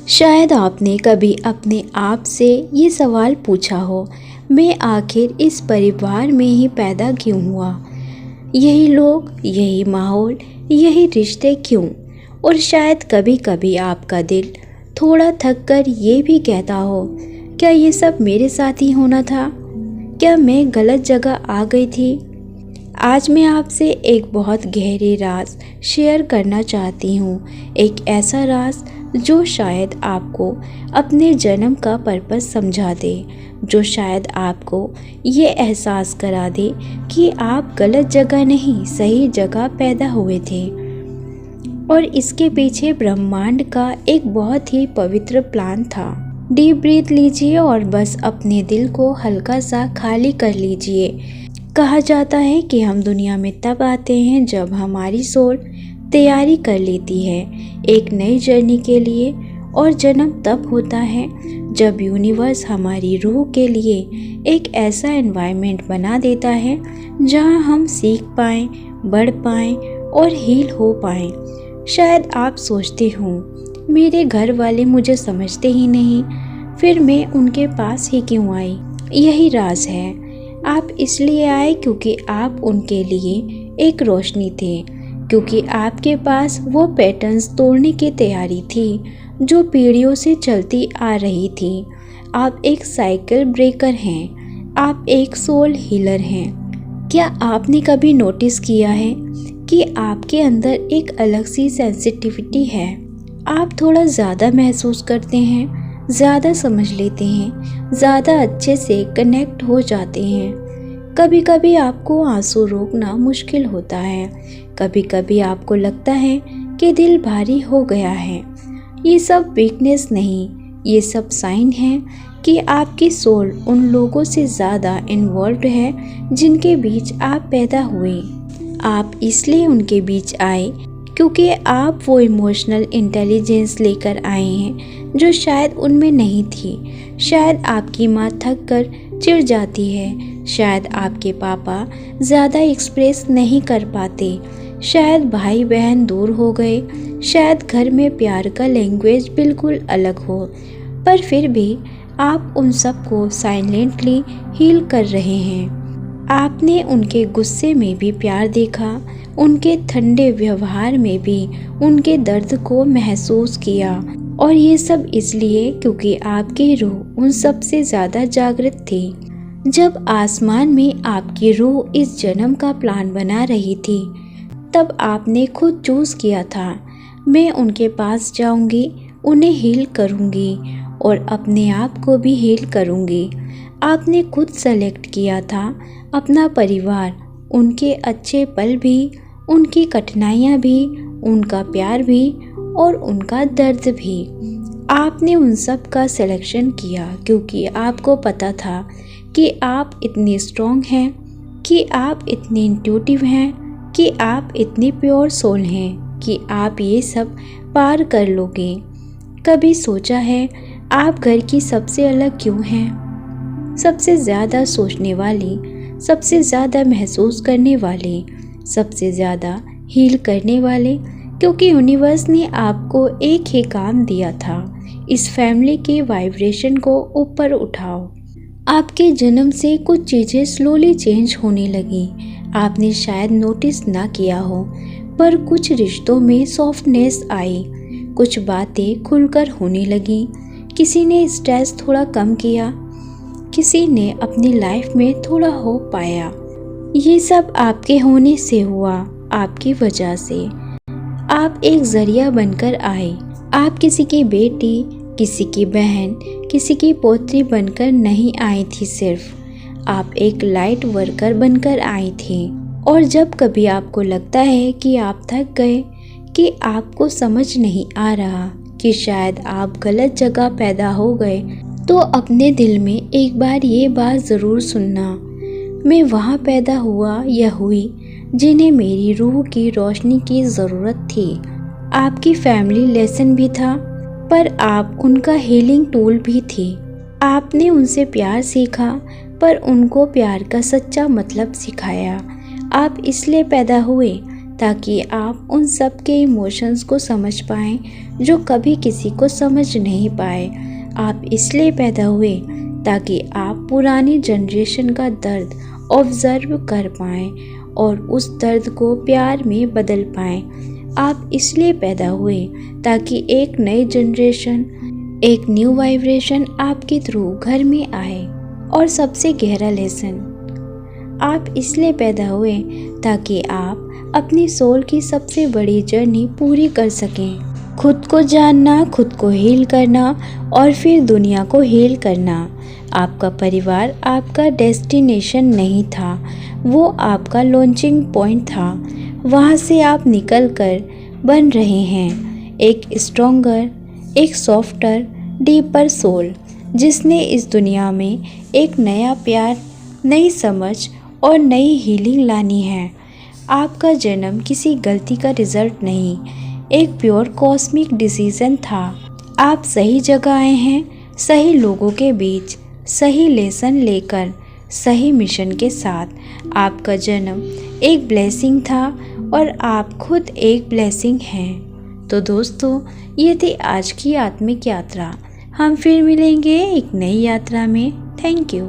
शायद आपने कभी अपने आप से ये सवाल पूछा हो, मैं आखिर इस परिवार में ही पैदा क्यों हुआ? यही लोग, यही माहौल, यही रिश्ते क्यों? और शायद कभी कभी आपका दिल थोड़ा थक कर ये भी कहता हो, क्या ये सब मेरे साथ ही होना था? क्या मैं गलत जगह आ गई थी? आज मैं आपसे एक बहुत गहरे राज शेयर करना चाहती हूँ। एक ऐसा राज जो शायद आपको अपने जन्म का पर्पस समझा दे, जो शायद आपको ये एहसास करा दे कि आप गलत जगह नहीं, सही जगह पैदा हुए थे। और इसके पीछे ब्रह्मांड का एक बहुत ही पवित्र प्लान था। डीप ब्रीथ लीजिए और बस अपने दिल को हल्का सा खाली कर लीजिए। कहा जाता है कि हम दुनिया में तब आते हैं जब हमारी सोल तैयारी कर लेती है एक नई जर्नी के लिए, और जन्म तब होता है जब यूनिवर्स हमारी रूह के लिए एक ऐसा एनवायरनमेंट बना देता है जहां हम सीख पाएं, बढ़ पाएं और हील हो पाएं। शायद आप सोचते हो, मेरे घर वाले मुझे समझते ही नहीं, फिर मैं उनके पास ही क्यों आई? यही राज है। आप इसलिए आए क्योंकि आप उनके लिए एक रोशनी थे, क्योंकि आपके पास वो पैटर्न्स तोड़ने की तैयारी थी जो पीढ़ियों से चलती आ रही थी। आप एक साइकिल ब्रेकर हैं, आप एक सोल हीलर हैं। क्या आपने कभी नोटिस किया है कि आपके अंदर एक अलग सी सेंसिटिविटी है? आप थोड़ा ज़्यादा महसूस करते हैं, ज़्यादा समझ लेते हैं, ज़्यादा अच्छे से कनेक्ट हो जाते हैं। कभी कभी आपको आंसू रोकना मुश्किल होता है, कभी कभी आपको लगता है कि दिल भारी हो गया है। ये सब वीकनेस नहीं, ये सब साइन है कि आपकी सोल उन लोगों से ज़्यादा इन्वॉल्व्ड है जिनके बीच आप पैदा हुए। आप इसलिए उनके बीच आए क्योंकि आप वो इमोशनल इंटेलिजेंस लेकर आए हैं जो शायद उनमें नहीं थी। शायद आपकी माँ थक कर चिढ़ जाती है, शायद आपके पापा ज़्यादा एक्सप्रेस नहीं कर पाते, शायद भाई बहन दूर हो गए, शायद घर में प्यार का लैंग्वेज बिल्कुल अलग हो, पर फिर भी आप उन सबको साइलेंटली हील कर रहे हैं। आपने उनके गुस्से में भी प्यार देखा, उनके ठंडे व्यवहार में भी उनके दर्द को महसूस किया, और ये सब इसलिए क्योंकि आपकी रूह उन सब से ज़्यादा जागृत थी। जब आसमान में आपकी रूह इस जन्म का प्लान बना रही थी, तब आपने खुद चूज़ किया था, मैं उनके पास जाऊंगी, उन्हें हील करूंगी और अपने आप को भी हील करूंगी। आपने खुद सेलेक्ट किया था अपना परिवार, उनके अच्छे पल भी, उनकी कठिनाइयाँ भी, उनका प्यार भी और उनका दर्द भी। आपने उन सब का सिलेक्शन किया क्योंकि आपको पता था कि आप इतने स्ट्रॉन्ग हैं, कि आप इतने इंट्यूटिव हैं, कि आप इतनी प्योर सोल हैं कि आप ये सब पार कर लोगे। कभी सोचा है आप घर की सबसे अलग क्यों हैं? सबसे ज़्यादा सोचने वाली, सबसे ज़्यादा महसूस करने वाले, सबसे ज़्यादा हील करने वाले, क्योंकि यूनिवर्स ने आपको एक ही काम दिया था, इस फैमिली के वाइब्रेशन को ऊपर उठाओ। आपके जन्म से कुछ चीज़ें स्लोली चेंज होने लगी। आपने शायद नोटिस ना किया हो, पर कुछ रिश्तों में सॉफ्टनेस आई, कुछ बातें खुलकर होने लगी। किसी ने स्ट्रेस थोड़ा कम किया, किसी ने अपनी लाइफ में थोड़ा होप पाया। ये सब आपके होने से हुआ, आपकी वजह से। आप एक जरिया बनकर आए। आप किसी की बेटी, किसी की बहन, किसी की पोती बनकर नहीं आई थी, सिर्फ आप एक लाइट वर्कर बनकर आई थी। और जब कभी आपको लगता है कि आप थक गए, कि आपको समझ नहीं आ रहा, कि शायद आप गलत जगह पैदा हो गए, तो अपने दिल में एक बार ये बात ज़रूर सुनना, मैं वहाँ पैदा हुआ या हुई जिन्हें मेरी रूह की रोशनी की ज़रूरत थी। आपकी फैमिली लेसन भी था, पर आप उनका हीलिंग टूल भी थी। आपने उनसे प्यार सीखा, पर उनको प्यार का सच्चा मतलब सिखाया। आप इसलिए पैदा हुए ताकि आप उन सब के इमोशंस को समझ पाएं जो कभी किसी को समझ नहीं पाए। आप इसलिए पैदा हुए ताकि आप पुरानी जनरेशन का दर्द ऑब्जर्व कर पाएं और उस दर्द को प्यार में बदल पाएं। आप इसलिए पैदा हुए ताकि एक नई जनरेशन, एक न्यू वाइब्रेशन आपके थ्रू घर में आए। और सबसे गहरा लेसन, आप इसलिए पैदा हुए ताकि आप अपनी सोल की सबसे बड़ी जर्नी पूरी कर सकें। खुद को जानना, खुद को हील करना और फिर दुनिया को हील करना। आपका परिवार आपका डेस्टिनेशन नहीं था, वो आपका लॉन्चिंग पॉइंट था। वहाँ से आप निकलकर बन रहे हैं एक स्ट्रॉन्गर, एक सॉफ्टर, डीपर सोल, जिसने इस दुनिया में एक नया प्यार, नई समझ और नई हीलिंग लानी है। आपका जन्म किसी गलती का रिजल्ट नहीं, एक प्योर कॉस्मिक डिसीजन था। आप सही जगह आए हैं, सही लोगों के बीच, सही लेसन लेकर, सही मिशन के साथ। आपका जन्म एक ब्लेसिंग था और आप खुद एक ब्लेसिंग हैं। तो दोस्तों, ये थी आज की आत्मिक यात्रा। हम फिर मिलेंगे एक नई यात्रा में। Thank you.